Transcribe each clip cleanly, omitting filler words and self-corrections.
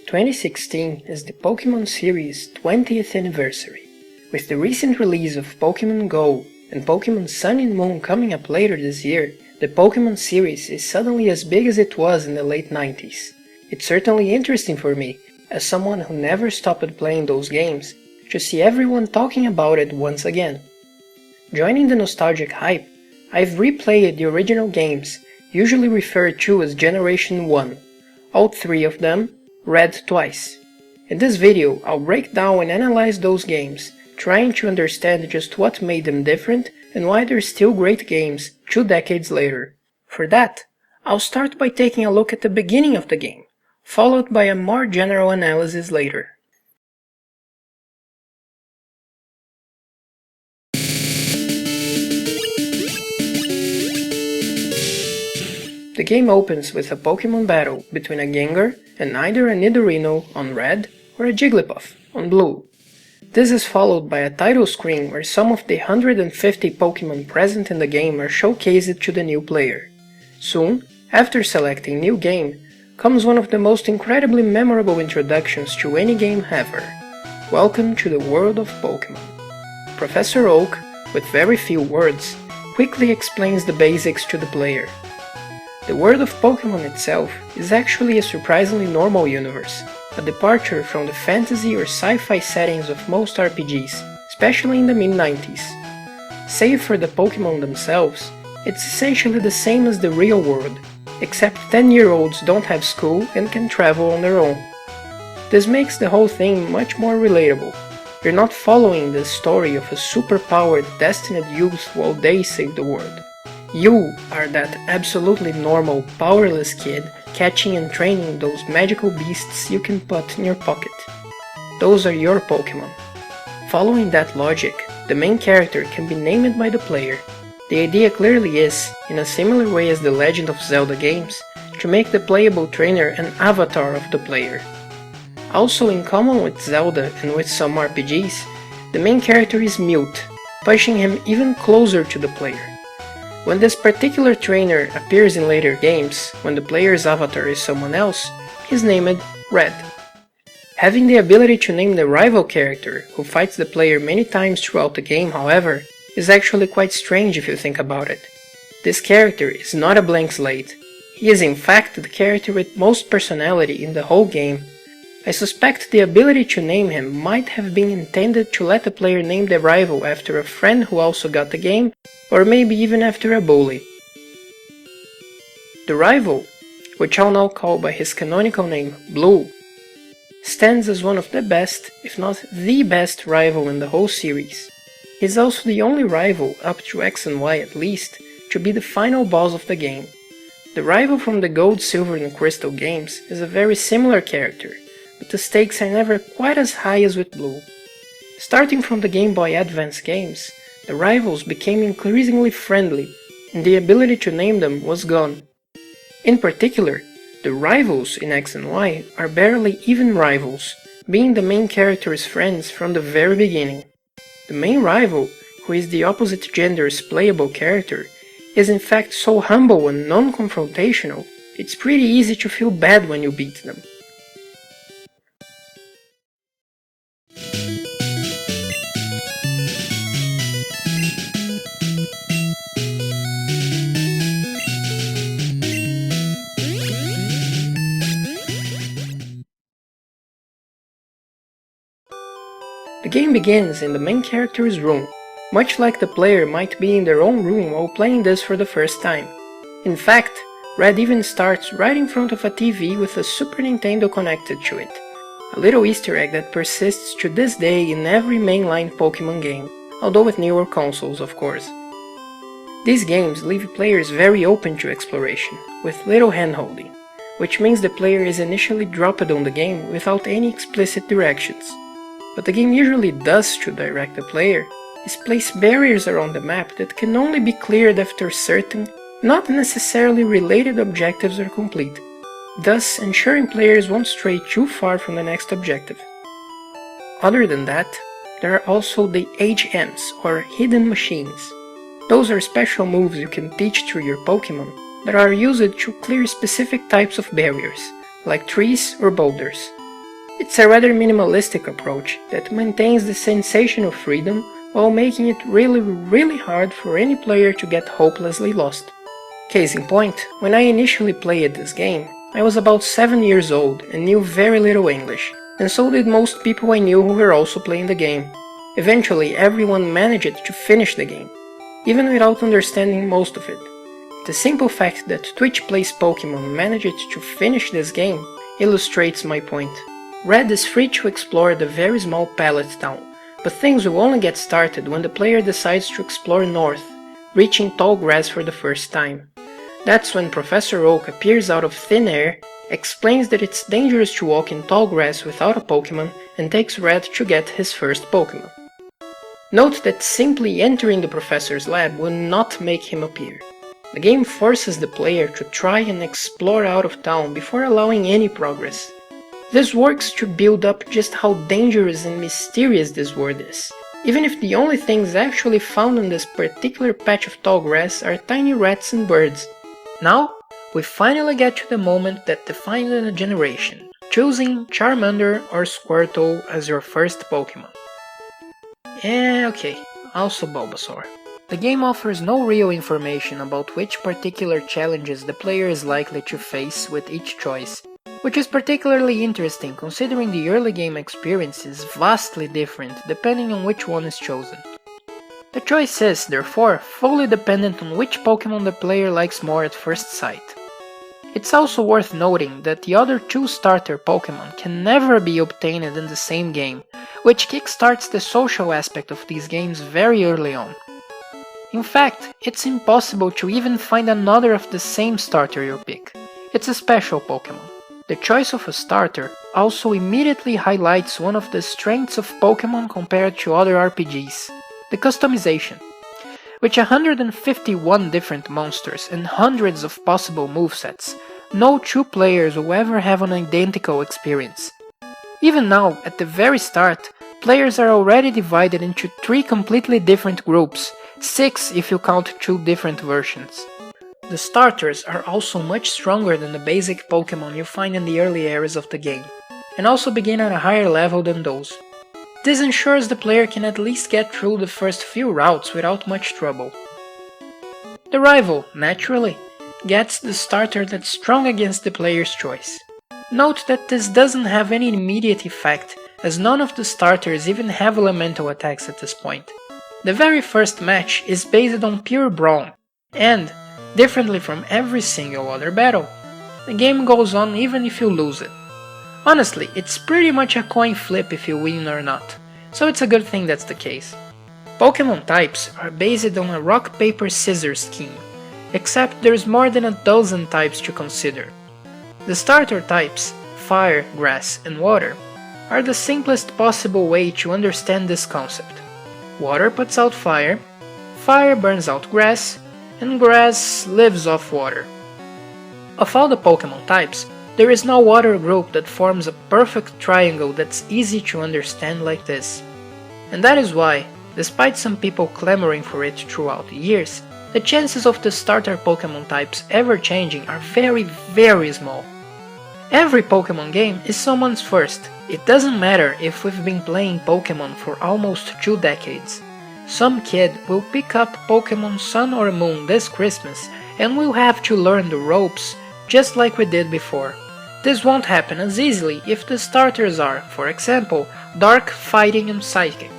2016 is the Pokémon series' 20th anniversary. With the recent release of Pokémon Go and Pokémon Sun and Moon coming up later this year, the Pokémon series is suddenly as big as it was in the late 90s. It's certainly interesting for me, as someone who never stopped playing those games, to see everyone talking about it once again. Joining the nostalgic hype, I've replayed the original games, usually referred to as Generation 1, all three of them read twice. In this video, I'll break down and analyze those games, trying to understand just what made them different and why they're still great games 2 decades later. For that, I'll start by taking a look at the beginning of the game, followed by a more general analysis later. The game opens with a Pokémon battle between a Gengar and either a Nidorino on red or a Jigglypuff on blue. This is followed by a title screen where some of the 150 Pokémon present in the game are showcased to the new player. Soon, after selecting New Game, comes one of the most incredibly memorable introductions to any game ever. Welcome to the world of Pokémon. Professor Oak, with very few words, quickly explains the basics to the player. The world of Pokémon itself is actually a surprisingly normal universe, a departure from the fantasy or sci-fi settings of most RPGs, especially in the mid-90s. Save for the Pokémon themselves, it's essentially the same as the real world, except 10-year-olds don't have school and can travel on their own. This makes the whole thing much more relatable. You're not following the story of a super-powered, destined youth while they save the world. You are that absolutely normal, powerless kid catching and training those magical beasts you can put in your pocket. Those are your Pokémon. Following that logic, the main character can be named by the player. The idea clearly is, in a similar way as the Legend of Zelda games, to make the playable trainer an avatar of the player. Also in common with Zelda and with some RPGs, the main character is mute, pushing him even closer to the player. When this particular trainer appears in later games, when the player's avatar is someone else, he's named Red. Having the ability to name the rival character, who fights the player many times throughout the game, however, is actually quite strange if you think about it. This character is not a blank slate. He is in fact the character with most personality in the whole game. I suspect the ability to name him might have been intended to let the player name the rival after a friend who also got the game, or maybe even after a bully. The rival, which I'll now call by his canonical name Blue, stands as one of the best, if not the best rival in the whole series. He's also the only rival, up to X and Y at least, to be the final boss of the game. The rival from the Gold, Silver and Crystal games is a very similar character, but the stakes are never quite as high as with Blue. Starting from the Game Boy Advance games, the rivals became increasingly friendly, and the ability to name them was gone. In particular, the rivals in X and Y are barely even rivals, being the main character's friends from the very beginning. The main rival, who is the opposite gender's playable character, is in fact so humble and non-confrontational, it's pretty easy to feel bad when you beat them. The game begins in the main character's room, much like the player might be in their own room while playing this for the first time. In fact, Red even starts right in front of a TV with a Super Nintendo connected to it, a little Easter egg that persists to this day in every mainline Pokémon game, although with newer consoles of course. These games leave players very open to exploration, with little handholding, which means the player is initially dropped on the game without any explicit directions. What the game usually does to direct the player is place barriers around the map that can only be cleared after certain, not necessarily related objectives are complete, thus ensuring players won't stray too far from the next objective. Other than that, there are also the HMs, or hidden machines. Those are special moves you can teach through your Pokémon that are used to clear specific types of barriers, like trees or boulders. It's a rather minimalistic approach that maintains the sensation of freedom while making it really hard for any player to get hopelessly lost. Case in point, when I initially played this game, I was about 7 years old and knew very little English, and so did most people I knew who were also playing the game. Eventually, everyone managed to finish the game, even without understanding most of it. The simple fact that Twitch Plays Pokémon managed to finish this game illustrates my point. Red is free to explore the very small pallet town, but things will only get started when the player decides to explore north, reaching tall grass for the first time. That's when Professor Oak appears out of thin air, explains that it's dangerous to walk in tall grass without a Pokémon, and takes Red to get his first Pokémon. Note that simply entering the professor's lab will not make him appear. The game forces the player to try and explore out of town before allowing any progress. This works to build up just how dangerous and mysterious this world is, even if the only things actually found in this particular patch of tall grass are tiny rats and birds. Now, we finally get to the moment that defined a generation, choosing Charmander or Squirtle as your first Pokémon. Okay, also Bulbasaur. The game offers no real information about which particular challenges the player is likely to face with each choice, which is particularly interesting considering the early game experience is vastly different depending on which one is chosen. The choice is, therefore, fully dependent on which Pokémon the player likes more at first sight. It's also worth noting that the other two starter Pokémon can never be obtained in the same game, which kickstarts the social aspect of these games very early on. In fact, it's impossible to even find another of the same starter you pick. It's a special Pokémon. The choice of a starter also immediately highlights one of the strengths of Pokémon compared to other RPGs, the customization. With 151 different monsters and hundreds of possible movesets, no two players will ever have an identical experience. Even now, at the very start, players are already divided into 3 completely different groups, 6 if you count 2 different versions. The starters are also much stronger than the basic Pokémon you find in the early areas of the game, and also begin at a higher level than those. This ensures the player can at least get through the first few routes without much trouble. The rival, naturally, gets the starter that's strong against the player's choice. Note that this doesn't have any immediate effect, as none of the starters even have elemental attacks at this point. The very first match is based on pure brawn, and, differently from every single other battle, the game goes on even if you lose it. Honestly, it's pretty much a coin flip if you win or not, so it's a good thing that's the case. Pokémon types are based on a rock-paper-scissors scheme, except there's more than a dozen types to consider. The starter types, fire, grass, and water, are the simplest possible way to understand this concept. Water puts out fire, fire burns out grass, and grass lives off water. Of all the Pokémon types, there is no water group that forms a perfect triangle that's easy to understand like this. And that is why, despite some people clamoring for it throughout the years, the chances of the starter Pokémon types ever changing are very small. Every Pokémon game is someone's first. It doesn't matter if we've been playing Pokémon for almost 2 decades. Some kid will pick up Pokémon Sun or Moon this Christmas and will have to learn the ropes just like we did before. This won't happen as easily if the starters are, for example, Dark, Fighting and Psychic.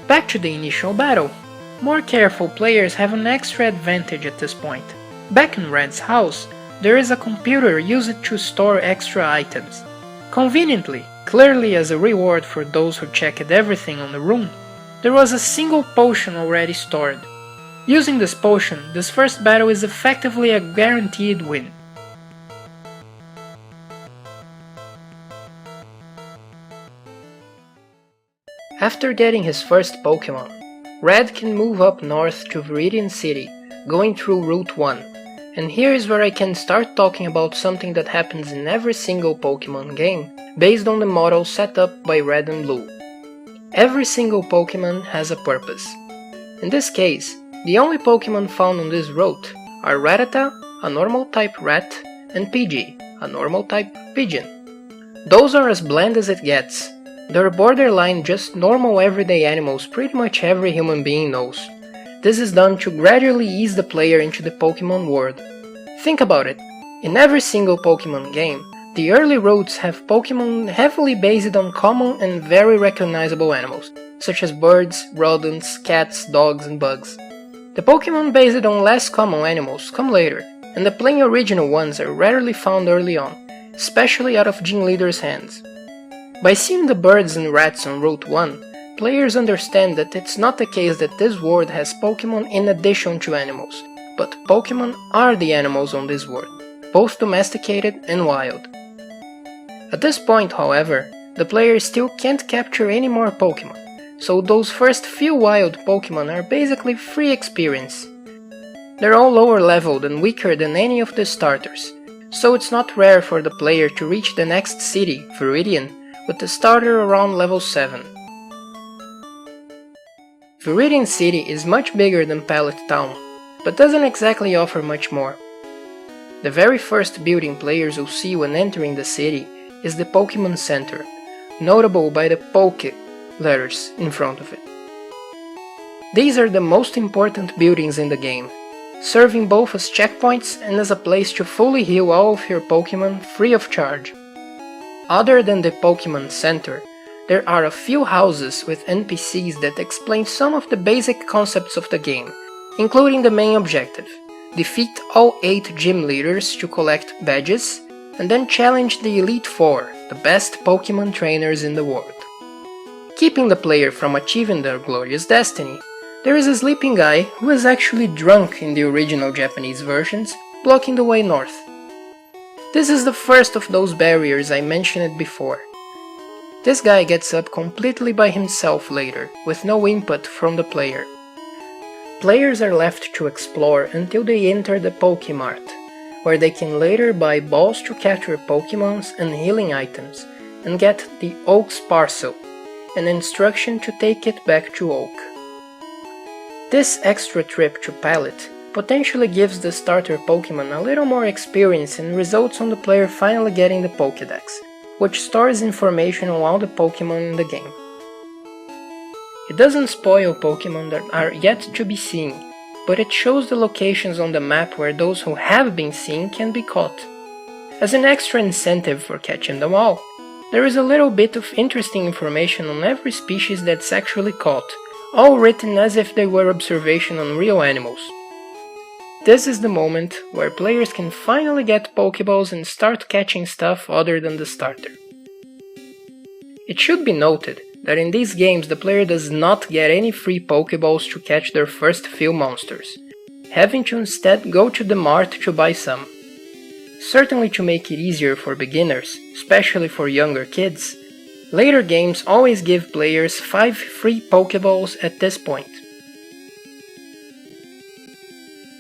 Back to the initial battle. More careful players have an extra advantage at this point. Back in Red's house, there is a computer used to store extra items. Conveniently, clearly as a reward for those who checked everything on the room, there was a single potion already stored. Using this potion, this first battle is effectively a guaranteed win. After getting his first Pokémon, Red can move up north to Viridian City, going through Route 1, and here is where I can start talking about something that happens in every single Pokémon game, based on the model set up by Red and Blue. Every single Pokémon has a purpose. In this case, the only Pokémon found on this route are Rattata, a normal type rat, and Pidgey, a normal type pigeon. Those are as bland as it gets. They're borderline just normal everyday animals pretty much every human being knows. This is done to gradually ease the player into the Pokémon world. Think about it. In every single Pokémon game, the early roads have Pokémon heavily based on common and very recognizable animals, such as birds, rodents, cats, dogs, and bugs. The Pokémon based on less common animals come later, and the plain original ones are rarely found early on, especially out of gym leaders' hands. By seeing the birds and rats on Route 1, players understand that it's not the case that this world has Pokémon in addition to animals, but Pokémon are the animals on this world, both domesticated and wild. At this point, however, the player still can't capture any more Pokémon, so those first few wild Pokémon are basically free experience. They're all lower leveled and weaker than any of the starters, so it's not rare for the player to reach the next city, Viridian, with the starter around level 7. Viridian City is much bigger than Pallet Town, but doesn't exactly offer much more. The very first building players will see when entering the city is the Pokémon Center, notable by the Poke letters in front of it. These are the most important buildings in the game, serving both as checkpoints and as a place to fully heal all of your Pokémon free of charge. Other than the Pokémon Center, there are a few houses with NPCs that explain some of the basic concepts of the game, including the main objective: defeat all 8 gym leaders to collect badges, and then challenge the Elite Four, the best Pokémon trainers in the world. Keeping the player from achieving their glorious destiny, there is a sleeping guy who is actually drunk in the original Japanese versions, blocking the way north. This is the first of those barriers I mentioned before. This guy gets up completely by himself later, with no input from the player. Players are left to explore until they enter the Pokemart, where they can later buy balls to capture Pokémons and healing items, and get the Oak's Parcel, an instruction to take it back to Oak. This extra trip to Pallet potentially gives the starter Pokémon a little more experience and results on the player finally getting the Pokedex, which stores information on all the Pokémon in the game. It doesn't spoil Pokémon that are yet to be seen, but it shows the locations on the map where those who have been seen can be caught. As an extra incentive for catching them all, there is a little bit of interesting information on every species that's actually caught, all written as if they were observation on real animals. This is the moment where players can finally get Pokeballs and start catching stuff other than the starter. It should be noted that in these games the player does not get any free Pokeballs to catch their first few monsters, having to instead go to the mart to buy some. Certainly to make it easier for beginners, especially for younger kids, later games always give players 5 free Pokeballs at this point.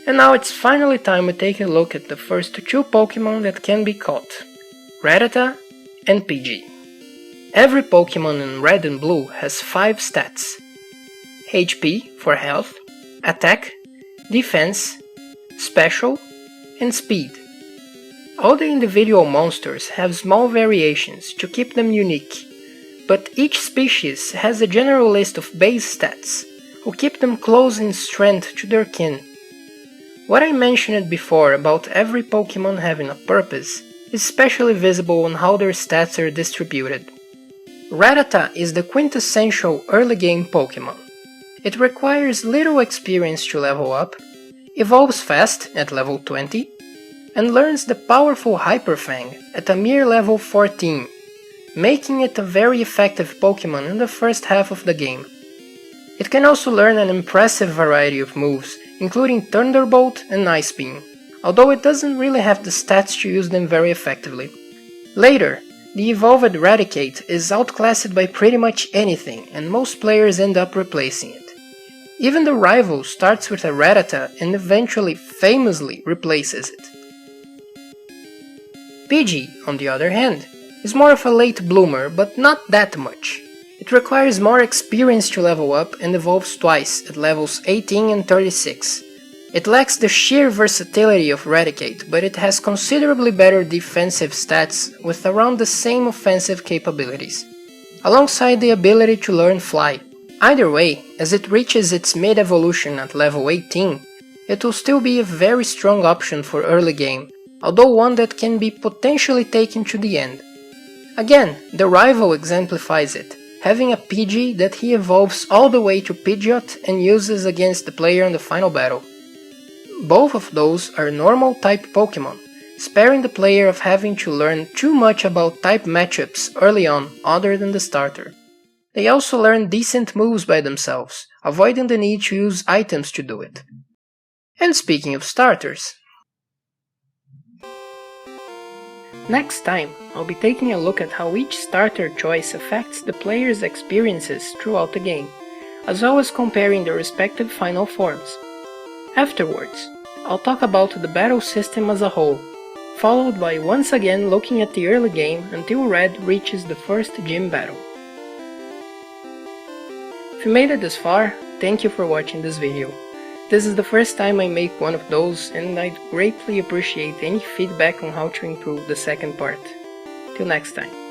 And now it's finally time to take a look at the first 2 Pokémon that can be caught, Rattata and Pidgey. Every Pokémon in Red and Blue has 5 stats: HP for health, attack, defense, special, and speed. All the individual monsters have small variations to keep them unique, but each species has a general list of base stats, who keep them close in strength to their kin. What I mentioned before about every Pokémon having a purpose is especially visible on how their stats are distributed. Rattata is the quintessential early game Pokémon. It requires little experience to level up, evolves fast at level 20, and learns the powerful Hyper Fang at a mere level 14, making it a very effective Pokémon in the first half of the game. It can also learn an impressive variety of moves, including Thunderbolt and Ice Beam, although it doesn't really have the stats to use them very effectively. Later, the evolved Raticate is outclassed by pretty much anything, and most players end up replacing it. Even the rival starts with a Rattata and eventually famously replaces it. Pidgey, on the other hand, is more of a late bloomer, but not that much. It requires more experience to level up and evolves twice at levels 18 and 36. It lacks the sheer versatility of Rattata, but it has considerably better defensive stats with around the same offensive capabilities, alongside the ability to learn Fly. Either way, as it reaches its mid-evolution at level 18, it will still be a very strong option for early game, although one that can be potentially taken to the end. Again, the rival exemplifies it, having a Pidgey that he evolves all the way to Pidgeot and uses against the player in the final battle. Both of those are normal type Pokémon, sparing the player of having to learn too much about type matchups early on other than the starter. They also learn decent moves by themselves, avoiding the need to use items to do it. And speaking of starters, next time I'll be taking a look at how each starter choice affects the player's experiences throughout the game, as well as comparing their respective final forms. Afterwards, I'll talk about the battle system as a whole, followed by once again looking at the early game until Red reaches the first gym battle. If you made it this far, thank you for watching this video. This is the first time I make one of those, and I'd greatly appreciate any feedback on how to improve the second part. Till next time.